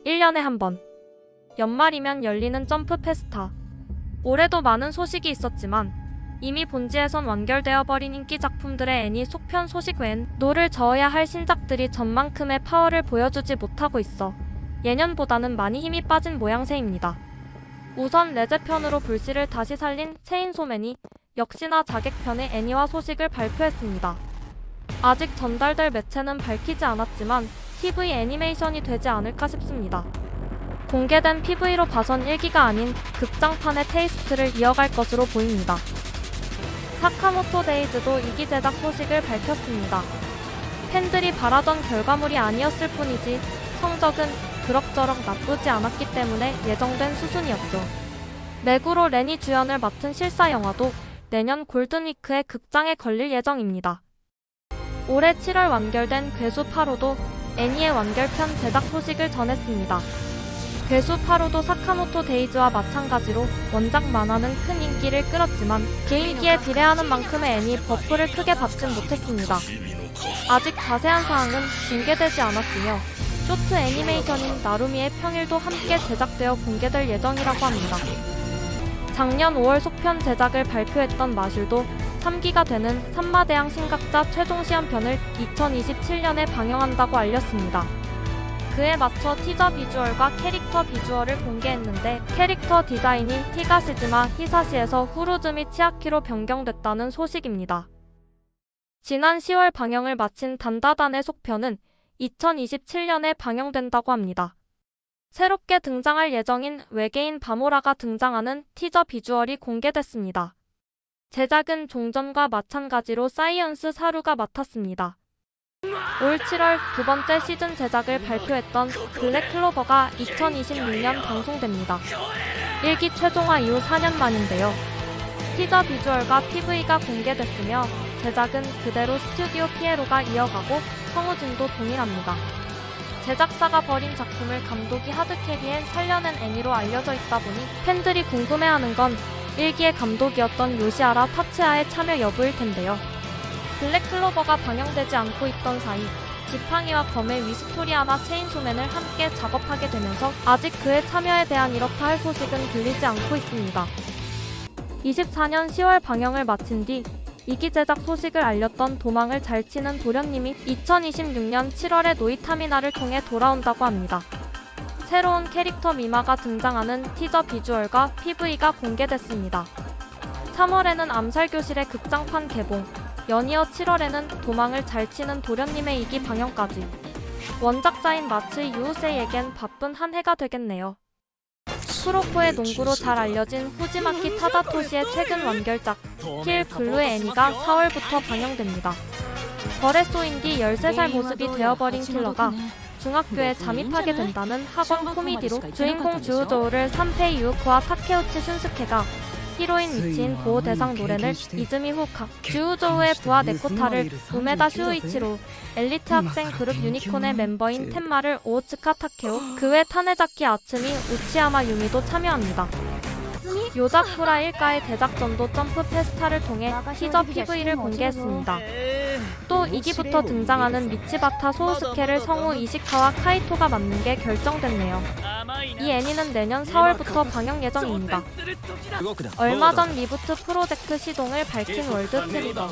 1년에 한 번. 연말이면 열리는 점프 페스타. 올해도 많은 소식이 있었지만 이미 본지에선 완결되어 버린 인기 작품들의 애니 속편 소식 외엔 노를 저어야 할 신작들이 전만큼의 파워를 보여주지 못하고 있어 예년보다는 많이 힘이 빠진 모양새입니다. 우선 레제편으로 불씨를 다시 살린 체인소맨이 역시나 자객편의 애니화 소식을 발표했습니다. 아직 전달될 매체는 밝히지 않았지만 TV 애니메이션이 되지 않을까 싶습니다. 공개된 PV로 봐선 1기가 아닌 극장판의 테이스트를 이어갈 것으로 보입니다. 사카모토 데이즈도 2기 제작 소식을 밝혔습니다. 팬들이 바라던 결과물이 아니었을 뿐이지 성적은 그럭저럭 나쁘지 않았기 때문에 예정된 수순이었죠. 메구로 렌이 주연을 맡은 실사 영화도 내년 골든위크에 극장에 걸릴 예정입니다. 올해 7월 완결된 괴수 8호도 애니의 완결편 제작 소식을 전했습니다. 괴수 8호도 사카모토 데이즈와 마찬가지로 원작 만화는 큰 인기를 끌었지만 개인기에 비례하는 만큼의 애니 버프를 크게 받진 못했습니다. 아직 자세한 사항은 공개되지 않았으며 쇼트 애니메이션인 나루미의 평일도 함께 제작되어 공개될 예정이라고 합니다. 작년 5월 속편 제작을 발표했던 마술도 3기가 되는 산마대항 신각자 최종시험편을 2027년에 방영한다고 알렸습니다. 그에 맞춰 티저 비주얼과 캐릭터 비주얼을 공개했는데 캐릭터 디자인이 히가시즈마 히사시에서 후루즈미 치아키로 변경됐다는 소식입니다. 지난 10월 방영을 마친 단다단의 속편은 2027년에 방영된다고 합니다. 새롭게 등장할 예정인 외계인 바모라가 등장하는 티저 비주얼이 공개됐습니다. 제작은 종전과 마찬가지로 사이언스 사루가 맡았습니다. 올 7월 두 번째 시즌 제작을 발표했던 블랙 클로버가 2026년 방송됩니다. 1기 최종화 이후 4년 만인데요. 티저 비주얼과 PV가 공개됐으며 제작은 그대로 스튜디오 피에로가 이어가고 성우진도 동일합니다. 제작사가 벌인 작품을 감독이 하드캐리해 살려낸 애니로 알려져 있다 보니 팬들이 궁금해하는 건 1기의 감독이었던 요시하라 타츠야의 참여 여부일 텐데요. 블랙클로버가 방영되지 않고 있던 사이 지팡이와 검의 위스토리아나 체인소맨을 함께 작업하게 되면서 아직 그의 참여에 대한 이렇다 할 소식은 들리지 않고 있습니다. 24년 10월 방영을 마친 뒤 2기 제작 소식을 알렸던 도망을 잘 치는 도련님이 2026년 7월에 노이타미나를 통해 돌아온다고 합니다. 새로운 캐릭터 미마가 등장하는 티저 비주얼과 PV가 공개됐습니다. 3월에는 암살교실의 극장판 개봉, 연이어 7월에는 도망을 잘 치는 도련님의 2기 방영까지. 원작자인 마츠 유우세이에겐 바쁜 한 해가 되겠네요. 프로코의 농구로 잘 알려진 후지마키 타다토시의 최근 완결작 킬 블루의 애니가 4월부터 방영됩니다. 벌에 쏘인 뒤 13살 모습이 되어버린 킬러가 중학교에 잠입하게 된다는 학원 코미디로 주인공 주우조우를 산페이 유우코와 타케우치 슌스케가 히로인 미치인 보호 대상 노래를 이즈미 후카, 주우조우의 부하 네코타를 우메다 슈우이치로, 엘리트 학생 그룹 유니콘의 멤버인 텐마를 오츠카 타케오, 그 외 타네자키 아츠미, 우치야마 유미도 참여합니다. 요자쿠라 일가의 대작전도 점프 페스타를 통해 티저 PV를 공개했습니다. 또 2기부터 등장하는 미치바타 소우스케를 성우 이시카와 카이토가 맡는 게 결정됐네요. 이 애니는 내년 4월부터 방영 예정입니다. 얼마 전 리부트 프로젝트 시동을 밝힌 월드 트리거.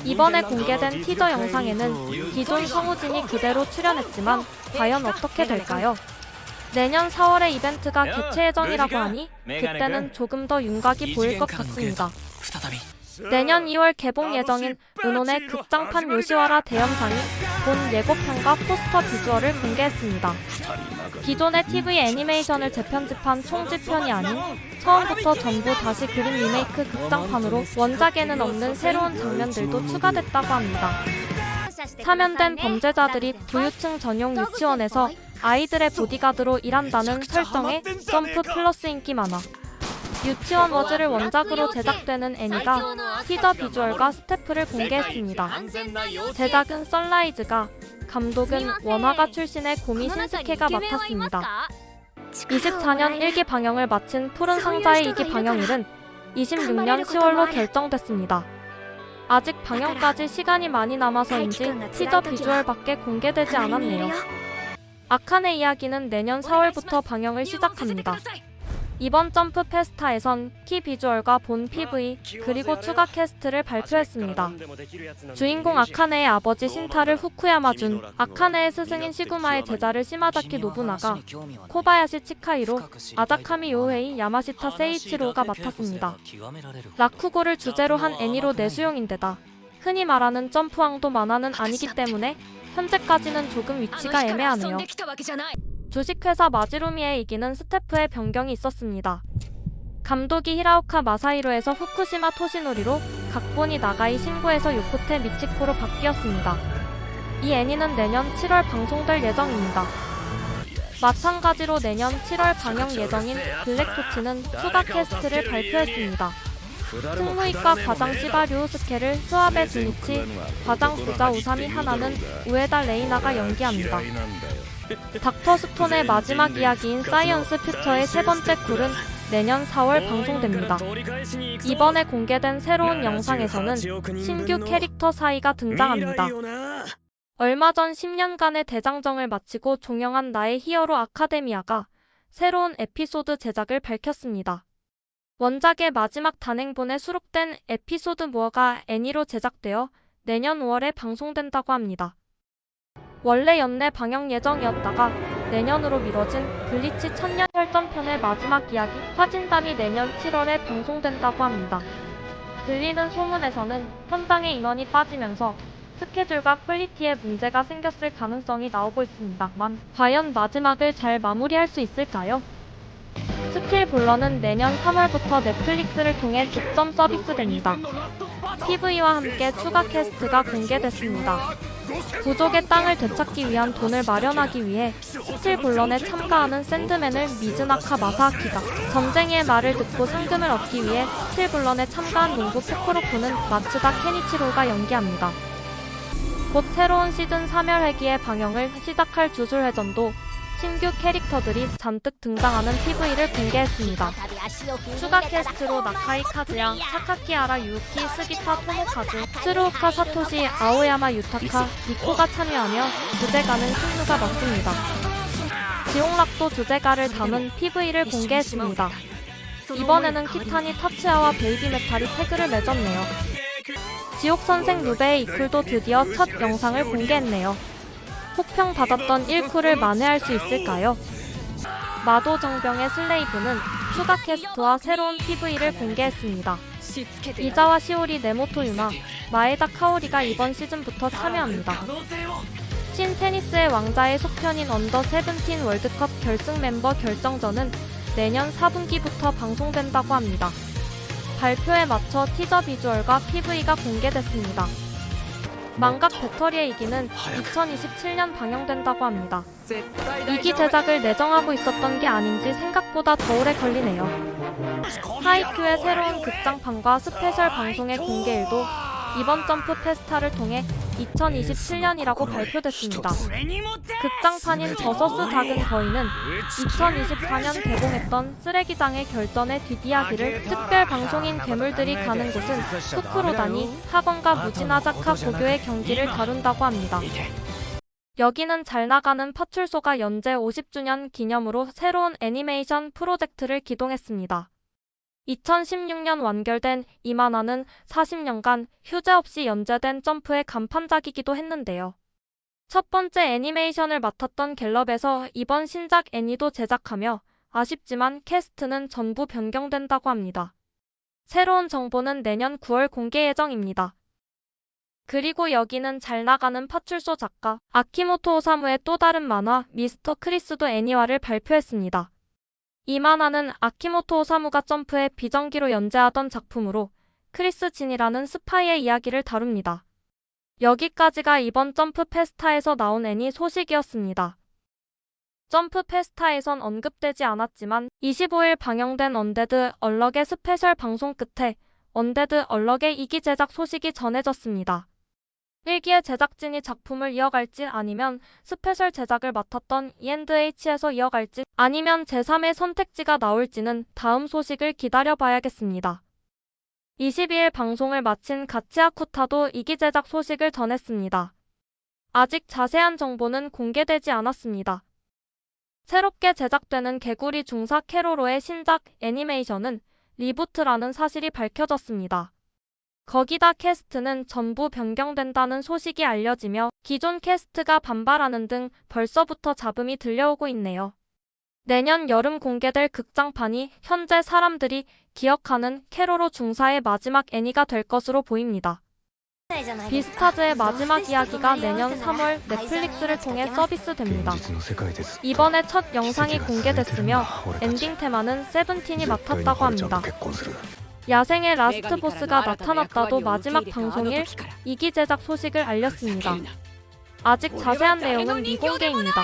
이번에 공개된 티저 영상에는 기존 성우진이 그대로 출연했지만 과연 어떻게 될까요? 내년 4월에 이벤트가 개최 예정이라고 하니 그때는 조금 더 윤곽이 보일 것 같습니다. 내년 2월 개봉 예정인 은혼의 극장판 요시와라 대연상이 본 예고편과 포스터 비주얼을 공개했습니다. 기존의 TV 애니메이션을 재편집한 총집편이 아닌 처음부터 전부 다시 그린 리메이크 극장판으로 원작에는 없는 새로운 장면들도 추가됐다고 합니다. 사면된 범죄자들이 부유층 전용 유치원에서 아이들의 보디가드로 일한다는 설정의 점프 플러스 인기 만화. 유치원 워즈를 원작으로 제작되는 애니가 티저 비주얼과 스태프를 공개했습니다. 제작은 선라이즈가, 감독은 원화가 출신의 고미 신스케가 맡았습니다. 24년 1기 방영을 마친 푸른 상자의 2기 방영일은 26년 10월로 결정됐습니다. 아직 방영까지 시간이 많이 남아서인지 티저 비주얼밖에 공개되지 않았네요. 아카네 이야기는 내년 4월부터 방영을 시작합니다. 이번 점프 페스타에선 키 비주얼과 본 PV 그리고 추가 캐스트를 발표했습니다. 주인공 아카네의 아버지 신타를 후쿠야마 준, 아카네의 스승인 시구마의 제자를 시마자키 노부나가, 코바야시 치카이로, 아자카미 요헤이 야마시타 세이치로가 맡았습니다. 라쿠고를 주제로 한 애니로 내수용인데다 흔히 말하는 점프왕도 만화는 아니기 때문에 현재까지는 조금 위치가 애매하네요. 주식회사 마지루미에 이기는 스태프의 변경이 있었습니다. 감독이 히라오카 마사히로에서 후쿠시마 토시노리로, 각본이 나가이 신고에서 요코테 미치코로 바뀌었습니다. 이 애니는 내년 7월 방송될 예정입니다. 마찬가지로 내년 7월 방영 예정인 블랙토치는 추가 캐스트를 발표했습니다. 승무이과 과장 시바 류우스케를 스와베 주니치, 과장 부자 우사미 하나는 우에다 레이나가 연기합니다. 닥터 스톤의 마지막 이야기인 사이언스 퓨처의 세 번째 쿨은 내년 4월 방송됩니다. 이번에 공개된 새로운 영상에서는 신규 캐릭터 사이가 등장합니다. 얼마 전 10년간의 대장정을 마치고 종영한 나의 히어로 아카데미아가 새로운 에피소드 제작을 밝혔습니다. 원작의 마지막 단행본에 수록된 에피소드 무어가 애니로 제작되어 내년 5월에 방송된다고 합니다. 원래 연내 방영 예정이었다가 내년으로 미뤄진 블리치 천년 혈전편의 마지막 이야기 화진담이 내년 7월에 방송된다고 합니다. 들리는 소문에서는 현장의 인원이 빠지면서 스케줄과 퀄리티에 문제가 생겼을 가능성이 나오고 있습니다만 과연 마지막을 잘 마무리할 수 있을까요? 스킬블러는 내년 3월부터 넷플릭스를 통해 독점 서비스됩니다. PV와 함께 추가 캐스트가 공개됐습니다. 부족의 땅을 되찾기 위한 돈을 마련하기 위해 스틸볼런에 참가하는 샌드맨을 미즈나카 마사아키가, 전쟁의 말을 듣고 상금을 얻기 위해 스틸볼런에 참가한 농부 포코로코는 마츠다 케니치로가 연기합니다. 곧 새로운 시즌 3열 회기의 방영을 시작할 주술회전도 신규 캐릭터들이 잔뜩 등장하는 PV를 공개했습니다. 추가 캐스트로 나카이 카즈야, 사카키 아라 유키, 스기타 토모카즈, 츠루오카 사토시, 아오야마 유타카, 니코가 참여하며 주제가는 신누가 맡습니다. 지옥락도 주제가를 담은 PV를 공개했습니다. 이번에는 키타니 타츠야와 베이비 메탈이 태그를 맺었네요. 지옥선생 루베의 이쿨도 드디어 첫 영상을 공개했네요. 혹평 받았던 1쿨을 만회할 수 있을까요? 마도정병의 슬레이브는 추가 캐스트와 새로운 PV를 공개했습니다. 이자와 시오리 네모토 유나, 마에다 카오리가 이번 시즌부터 참여합니다. 신 테니스의 왕자의 속편인 언더 세븐틴 월드컵 결승 멤버 결정전은 내년 4분기부터 방송된다고 합니다. 발표에 맞춰 티저 비주얼과 PV가 공개됐습니다. 망각 배터리의 이기는 2027년 방영된다고 합니다. 2기 제작을 내정하고 있었던 게 아닌지 생각보다 더 오래 걸리네요. 하이큐의 새로운 극장판과 스페셜 방송의 공개일도 이번 점프 페스타를 통해 2027년이라고 발표됐습니다. 극장판인 저서스 작은 거인은 2024년 개봉했던 쓰레기장의 결전의 뒷이야기를 특별 방송인 괴물들이 가는 곳은 후쿠로다니 학원과 무지나자카 고교의 경기를 다룬다고 합니다. 여기는 잘 나가는 파출소가 연재 50주년 기념으로 새로운 애니메이션 프로젝트를 기동했습니다. 2016년 완결된 이 만화는 40년간 휴재 없이 연재된 점프의 간판작이기도 했는데요. 첫 번째 애니메이션을 맡았던 갤럽에서 이번 신작 애니도 제작하며 아쉽지만 캐스트는 전부 변경된다고 합니다. 새로운 정보는 내년 9월 공개 예정입니다. 그리고 여기는 잘 나가는 파출소 작가 아키모토 오사무의 또 다른 만화 미스터 크리스도 애니화를 발표했습니다. 이 만화는 아키모토 오사무가 점프의 비정기로 연재하던 작품으로 크리스 진이라는 스파이의 이야기를 다룹니다. 여기까지가 이번 점프 페스타에서 나온 애니 소식이었습니다. 점프 페스타에선 언급되지 않았지만 25일 방영된 언데드 얼럭의 스페셜 방송 끝에 언데드 얼럭의 2기 제작 소식이 전해졌습니다. 1기의 제작진이 작품을 이어갈지 아니면 스페셜 제작을 맡았던 E&H에서 이어갈지 아니면 제3의 선택지가 나올지는 다음 소식을 기다려봐야겠습니다. 22일 방송을 마친 가치아 쿠타도 2기 제작 소식을 전했습니다. 아직 자세한 정보는 공개되지 않았습니다. 새롭게 제작되는 개구리 중사 캐로로의 신작 애니메이션은 리부트라는 사실이 밝혀졌습니다. 거기다 캐스트는 전부 변경된다는 소식이 알려지며 기존 캐스트가 반발하는 등 벌써부터 잡음이 들려오고 있네요. 내년 여름 공개될 극장판이 현재 사람들이 기억하는 캐로로 중사의 마지막 애니가 될 것으로 보입니다. 비스타즈의 마지막 이야기가 내년 3월 넷플릭스를 통해 서비스됩니다. 이번에 첫 영상이 공개됐으며 엔딩 테마는 세븐틴이 맡았다고 합니다. 야생의 라스트 보스가 나타났다도 마지막 방송일 2기 제작 소식을 알렸습니다. 아직 자세한 내용은 미공개입니다.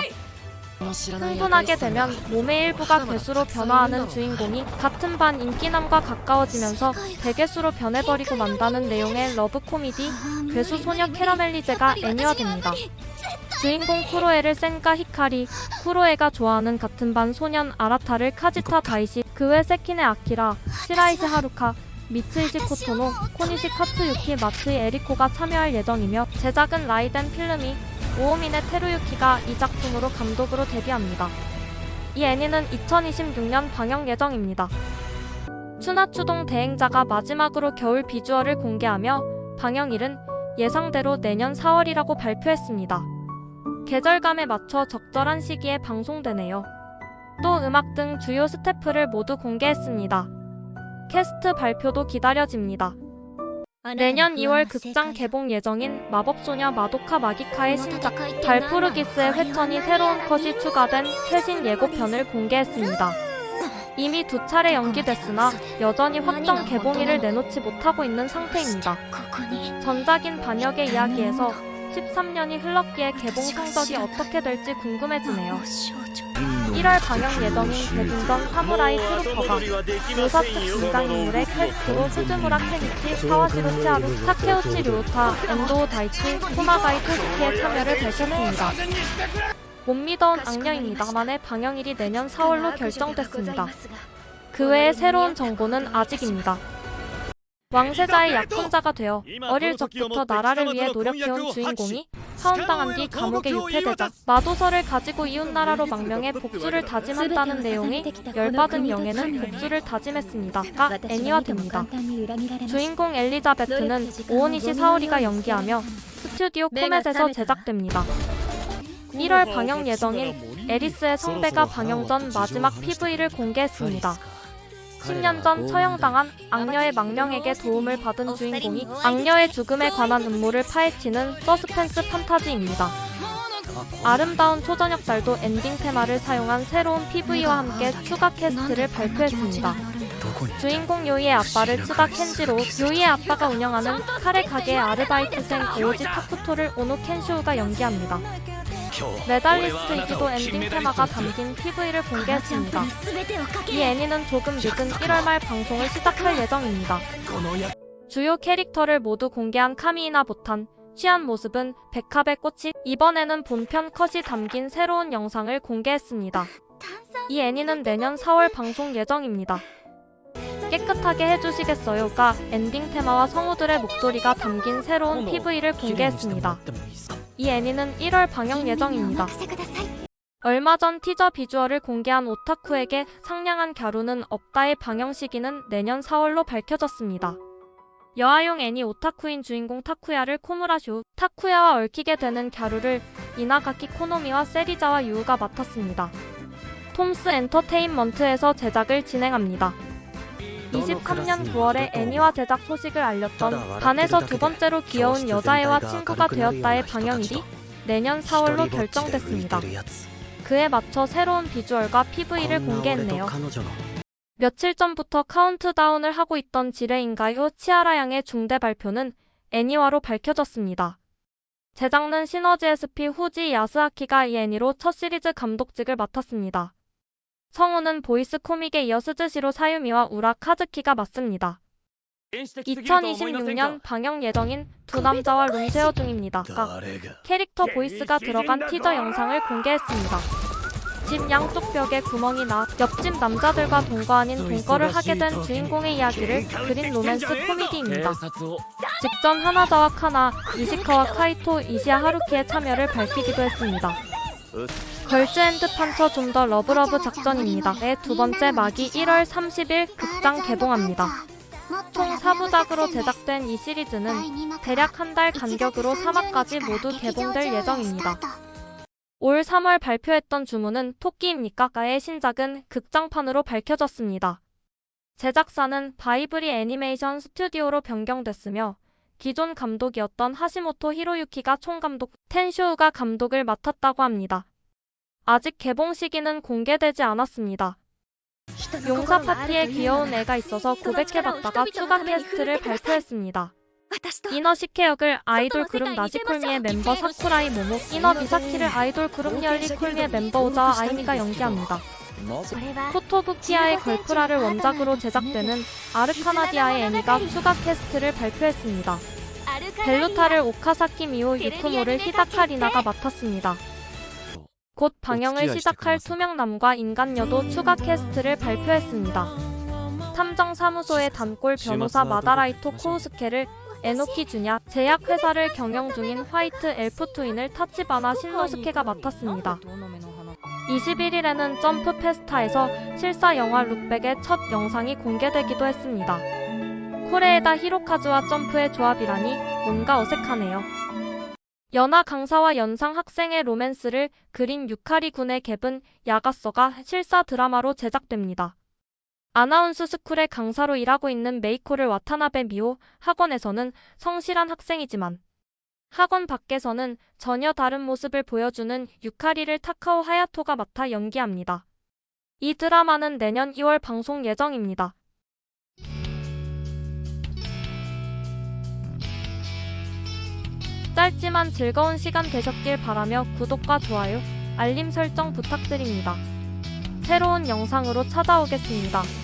흥분하게 되면 몸의 일부가 괴수로 변화하는 주인공이 같은 반 인기남과 가까워지면서 대괴수로 변해버리고 만다는 내용의 러브 코미디 괴수 소녀 캐러멜리제가 애니화됩니다. 주인공 쿠로에를 센과 히카리, 쿠로에가 좋아하는 같은 반 소년 아라타를 카지타 다이시, 그 외 세키네 아키라, 시라이시 하루카, 미츠이시 코토노, 코니시 카츠유키, 마츠이 에리코가 참여할 예정이며 제작은 라이덴 필름이 오오미네 테루유키가 이 작품으로 감독으로 데뷔합니다. 이 애니는 2026년 방영 예정입니다. 추나추동 대행자가 마지막으로 겨울 비주얼을 공개하며 방영일은 예상대로 내년 4월이라고 발표했습니다. 계절감에 맞춰 적절한 시기에 방송되네요. 또 음악 등 주요 스태프를 모두 공개했습니다. 캐스트 발표도 기다려집니다. 내년 2월 극장 개봉 예정인 마법소녀 마도카 마기카의 신작 발푸르기스의 회천이 새로운 컷이 추가된 최신 예고편을 공개했습니다. 이미 2차례 연기됐으나 여전히 확정 개봉일을 내놓지 못하고 있는 상태입니다. 전작인 반역의 이야기에서 13년이 흘렀기에 개봉 성적이 어떻게 될지 궁금해지네요. 1월 방영 예정인 대중전 사무라이 트루퍼가 묘사 측 등장인물의 캐스트로 스즈무라 케니치, 사와시로 치하루, 타케우치 료우타, 엔도우 다이치, 토나가이 토시키의 참여를 밝혔습니다. 못 믿어온 악녀입니다만의 방영일이 내년 4월로 결정됐습니다. 그 외에 새로운 정보는 아직입니다. 왕세자의 약혼자가 되어 어릴 적부터 나라를 위해 노력해온 주인공이 파혼당한 뒤 감옥에 유폐되자 마도서를 가지고 이웃나라로 망명해 복수를 다짐한다는 내용이 열받은 영예는 복수를 다짐했습니다가 애니화됩니다. 주인공 엘리자베트는 오오니시 사오리가 연기하며 스튜디오 코멧에서 제작됩니다. 1월 방영 예정인 에리스의 성배가 방영 전 마지막 PV를 공개했습니다. 10년 전 처형당한 악녀의 망령에게 도움을 받은 주인공이 악녀의 죽음에 관한 음모를 파헤치는 서스펜스 판타지입니다. 아름다운 초저녁 달도 엔딩 테마를 사용한 새로운 PV와 함께 추가 캐스트를 발표했습니다. 주인공 요이의 아빠를 츠다 켄지로, 요이의 아빠가 운영하는 카레 가게의 아르바이트생 오오지 타쿠토를 오노 켄슈우가 연기합니다. 메달리스트이기도 엔딩 테마가 담긴 PV를 공개했습니다. 이 애니는 조금 늦은 1월 말 방송을 시작할 예정입니다. 주요 캐릭터를 모두 공개한 카미이나 보탄, 취한 모습은 백합의 꽃이 이번에는 본편 컷이 담긴 새로운 영상을 공개했습니다. 이 애니는 내년 4월 방송 예정입니다. 깨끗하게 해주시겠어요가 엔딩 테마와 성우들의 목소리가 담긴 새로운 PV를 공개했습니다. 이 애니는 1월 방영 예정입니다. 얼마 전 티저 비주얼을 공개한 오타쿠에게 상냥한 갸루는 없다의 방영 시기는 내년 4월로 밝혀졌습니다. 여아용 애니 오타쿠인 주인공 타쿠야를 코무라쇼, 타쿠야와 얽히게 되는 갸루를 이나가키 코노미와 세리자와 유우가 맡았습니다. 톰스 엔터테인먼트에서 제작을 진행합니다. 23년 9월에 애니화 제작 소식을 알렸던 반에서 두 번째로 귀여운 여자애와 친구가 되었다의 방영일이 내년 4월로 결정됐습니다. 그에 맞춰 새로운 비주얼과 PV를 공개했네요. 며칠 전부터 카운트다운을 하고 있던 지레인가요 치아라 양의 중대 발표는 애니화로 밝혀졌습니다. 제작는 시너지 SP 후지 야스아키가 이 애니로 첫 시리즈 감독직을 맡았습니다. 성우는 보이스 코믹에 이어 스즈시로 사유미와 우라 카즈키가 맡습니다. 2026년 방영 예정인 두 남자와 룸쉐어 중입니다가 캐릭터 보이스가 들어간 티저 영상을 공개했습니다. 집 양쪽 벽에 구멍이 나 옆집 남자들과 동거 아닌 동거를 하게 된 주인공의 이야기를 그린 로맨스 코미디입니다. 직전 하나자와 카나, 이시카와 카이토, 이시야 하루키의 참여를 밝히기도 했습니다. 걸즈 앤드 판처 좀 더 러브러브 작전입니다. 의 두 번째 막이 1월 30일 극장 개봉합니다. 총 4부작으로 제작된 이 시리즈는 대략 한 달 간격으로 3화까지 모두 개봉될 예정입니다. 올 3월 발표했던 주문은 토끼입니까?의 신작은 극장판으로 밝혀졌습니다. 제작사는 바이브리 애니메이션 스튜디오로 변경됐으며 기존 감독이었던 하시모토 히로유키가 총감독, 텐쇼우가 감독을 맡았다고 합니다. 아직 개봉 시기는 공개되지 않았습니다. 용사 파티에 귀여운 애가 있어서 고백해봤다가 추가 캐스트를 발표했습니다. 이너시케 역을 아이돌 그룹 나시콜미의 멤버 사쿠라이 모모, 이너 미사키를 아이돌 그룹 리얼리콜미의 멤버 오자와 아이미가 연기합니다. 포토부키아의 걸프라를 원작으로 제작되는 아르카나디아의 애니가 추가 캐스트를 발표했습니다. 벨루타를 오카사키 미오, 유쿠모를 히다카 리나가 맡았습니다. 곧 방영을 시작할 투명남과 인간녀도 추가 캐스트를 발표했습니다. 탐정사무소의 단골 변호사 마다라이토 코우스케를 에노키 주냐, 제약회사를 경영 중인 화이트 엘프 투인을 타치바나 신노스케가 맡았습니다. 21일에는 점프 페스타에서 실사 영화 룩백의 첫 영상이 공개되기도 했습니다. 코레에다 히로카즈와 점프의 조합이라니 뭔가 어색하네요. 연하 강사와 연상 학생의 로맨스를 그린 유카리 군의 갭은 야가서가 실사 드라마로 제작됩니다. 아나운스 스쿨의 강사로 일하고 있는 메이코를 와타나베 미오, 학원에서는 성실한 학생이지만 학원 밖에서는 전혀 다른 모습을 보여주는 유카리를 타카오 하야토가 맡아 연기합니다. 이 드라마는 내년 2월 방송 예정입니다. 짧지만 즐거운 시간 되셨길 바라며 구독과 좋아요, 알림 설정 부탁드립니다. 새로운 영상으로 찾아오겠습니다.